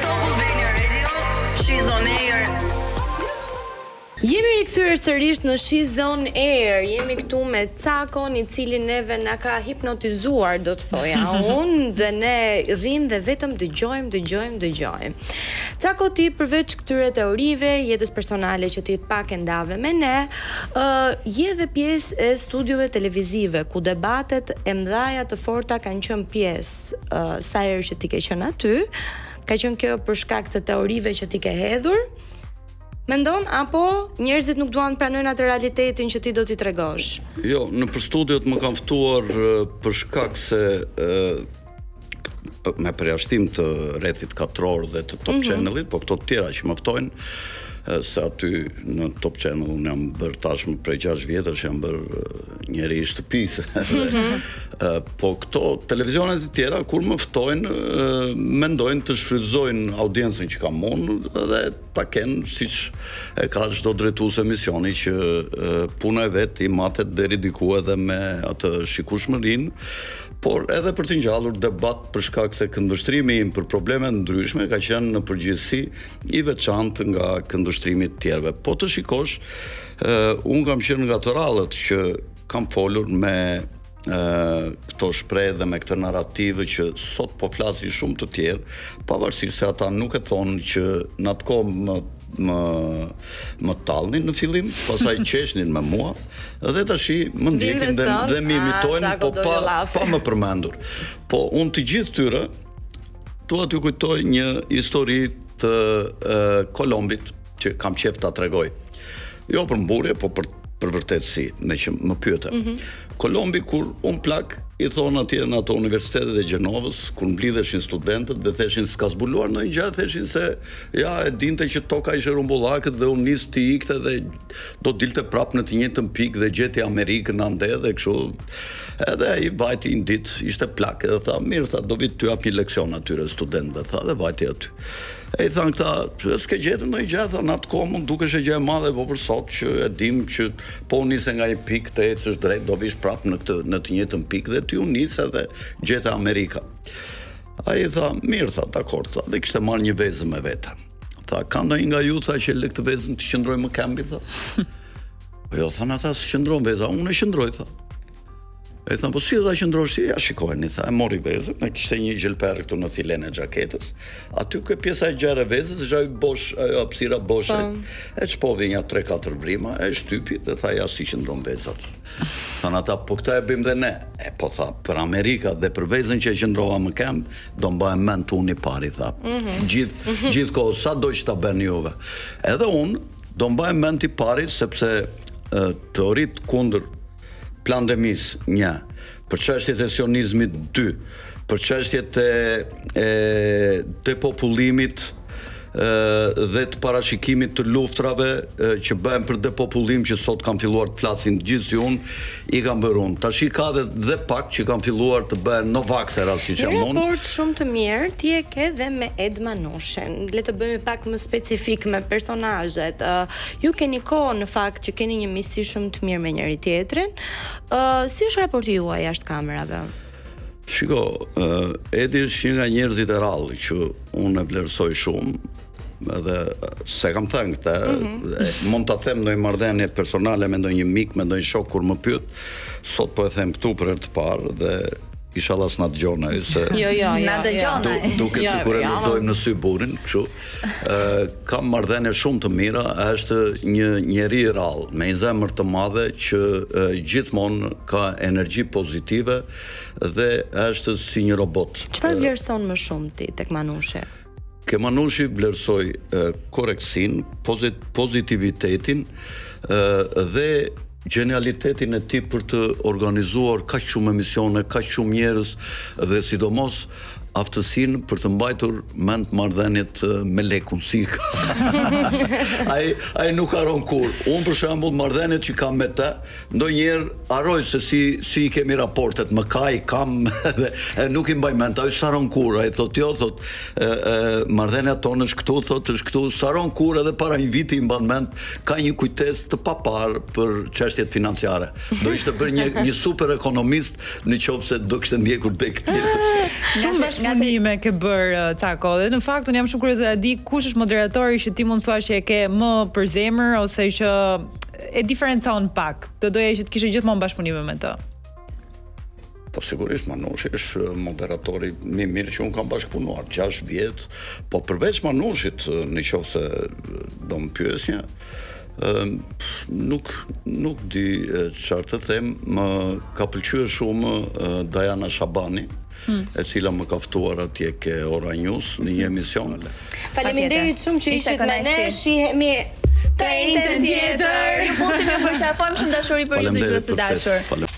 Albania Radio. She's on air. Jemi rikthyer sërish në She's on Air. Jemi këtu me Cakon, i cili neve na ka hipnotizuar, do të thoja unë, dhe ne rrim dhe vetëm dëgjojmë. Cako, ti përveç këtyre teorive, jetës personale që ti pak e ndave me ne, je dhe pjesë e studiove televizive, ku debatet e mëdhaja të forta kanë qenë pjesë. Sa herë që ti ke qenë aty, ka qenë kjo për shkak të teorive që ti ke hedhur? Mendon, apo njerëzit nuk duan pranojnë atë realitetin që ti do t'i tregosh? Jo, në për studiot më kanë ftuar për shkak se me përjashtim të rrethit katror dhe të Top Channelit, po këto të tjera që më ftojnë, se aty në Top Channel unë jam bërë tashmë prej 6 vjetësh, jam bërë njeri i shtëpisë. Po këto televizionet e tjera, kur më ftojnë, mendojnë të shfrytëzojnë audiencën që kam unë dhe ta kenë, siç e ka çdo drejtues emisioni, që puna e vet i matet deri diku edhe me atë shikueshmërinë, por edhe për të ngjallur debat për shkak se këndvështrimi im për probleme ndryshme ka qenë në përgjithësi i veçantë nga këndvështrimi të tjerëve. Po të shikosh, unë kam qenë nga të rallët që kam folur me këto shprehje dhe me këtë narrativë që sot po flasin shumë të tjerë, pavarësisht se ata nuk e thonë që në atë kohë më tallnin në fillim, pastaj qeshnin me mua, dhe tashi më ndjekin dhe më imitojnë, po pa më përmendur. Po unë të gjithë tyre dua t'ju kujtoj një histori të Kolombit që kam qejf ta tregoj. Jo për mburje, po për vërtetësi, me që më pyete. Kolombi, kur unë plak, i thonë atje në ato universitetet e Gjenovës, kur mblidheshin studentët dhe theshin s'ka zbuluar në një gjatë, theshin se ja e dinte që toka ishte rumbullakët dhe unë nis të ikte dhe do dilte prap në të njëjtën pikë dhe gjeti Amerikën ande dhe kështu. Edhe i vajti një ditë, ishte plak, edhe tha, mirë, tha, do vit t'ju jap një leksion atyre studentëve, tha, dhe vajti aty. E i thanë këta, s'ke gjetën në i gjatë, tha, në atë kohë mund dukesh e gjë e madhe, po për sot që e dim që po nise nga një pikë të ecësh drejt, do vish prap në të njëjtën pikë dhe t'ju nise dhe gjete Amerika. A i tha, mirë, tha, dakord, tha, dhe kishte marrë një vezë me vete. Tha, ka ndonjë nga ju, tha, që lë këtë vezën të qëndroj më kambi, tha. Jo, tha, ata së qëndrojnë veza, unë e qëndroj, tha. E thënë, po si dhe qëndrosh ti? Ja shikojni, tha, e mori vezën, e kishte një gjelper këtu në thilen e gjaketës, aty ke pjesa e gjerë e vezës, zhaj bosh, hapësira boshe, e çpovi një 3-4 vrima, e shtypi, dhe tha, ja si qëndron vezat. Thënë ata, po këta e bëjmë dhe ne. E po tha, për Amerika dhe për vezën që e qëndrova më kem, do mbajmë mend të unë i pari, tha. Gjithë kohë, sa do që ta bën juve. Edhe unë, do mbajmë mend i pari, sepse teorit kundër Plandemis 1, për çështjet e sionizmit 2, për çështjet e depopullimit dhe të parashikimit të luftrave që bëhen për depopullim që sot kanë filluar të flasin gjithë si unë, i kanë bërë unë. Tashi ka dhe pak që kanë filluar të bëhen novaksera, siç jam unë. Një raport shumë të mirë ti e ke dhe me Ed Manushin. Le të bëjmë pak më specifik me personazhet. Ju keni kohë në fakt që keni një miqësi shumë të mirë me njëri tjetrin. Si është raporti juaj jashtë kamerave? Shiko, Edi është një nga njerëzit e rallë që unë e vlerësoj shumë, edhe se kam thënë këtë, mund ta them ndonjë marrëdhënie personale me ndonjë mik, me ndonjë shok kur më pyet, sot po e them këtu për herë të parë dhe inshallah s'na dëgjon ai se na dëgjon ai. Duket sikur e luftojmë në sy burrin, kështu. Kam marrëdhënie shumë të mira, është një njeri i rrallë, me një zemër të madhe që gjithmonë ka energji pozitive dhe është si një robot. Çfarë vlerëson më shumë ti tek Manushi? Ke Manushi vlerësoj korektsin, pozitivitetin dhe genialitetin e tij për të organizuar kaq shumë emisione, kaq shumë njerëz dhe sidomos aftësinë për të mbajtur mend marrëdhëniet me lekun si ka. Ai nuk haron kur. Unë për shembull marrëdhëniet që kam me të, ndonjëherë harroj se si kemi raportet, më kam dhe nuk i mbaj mend. Ai s'haron kur. Ai thotë jo, thotë marrëdhënia tonë është këtu, thotë është këtu, s'haron kur edhe para një viti i mban mend, ka një kujtesë të papar për çështjet financiare. Do ishte bërë një super ekonomist nëse do kishte ndjekur tek tjetër. Shumë punime ke bër Cako. Dhe në fakt unë jam shumë kurioze ta di kush është moderatori që ti mund të thuash që e ke më për zemër ose që e diferencon pak. Do doja që të kishe gjithmonë bashkëpunime me të. Po sigurisht Manushi është moderatori më mirë që unë kam bashkëpunuar 6 vjet, po përveç Manushit, nëse do më pyesje, nuk di çfarë të them, më ka pëlqyer shumë Diana Shabani, e cila më ka ftuar atje ke Ora News në një emision. Faleminderit shumë që ishit me ne, shihemi të njëjtën tjetër. Ju mund të më përshafojmë shumë dashuri për ju të gjithë të dashur.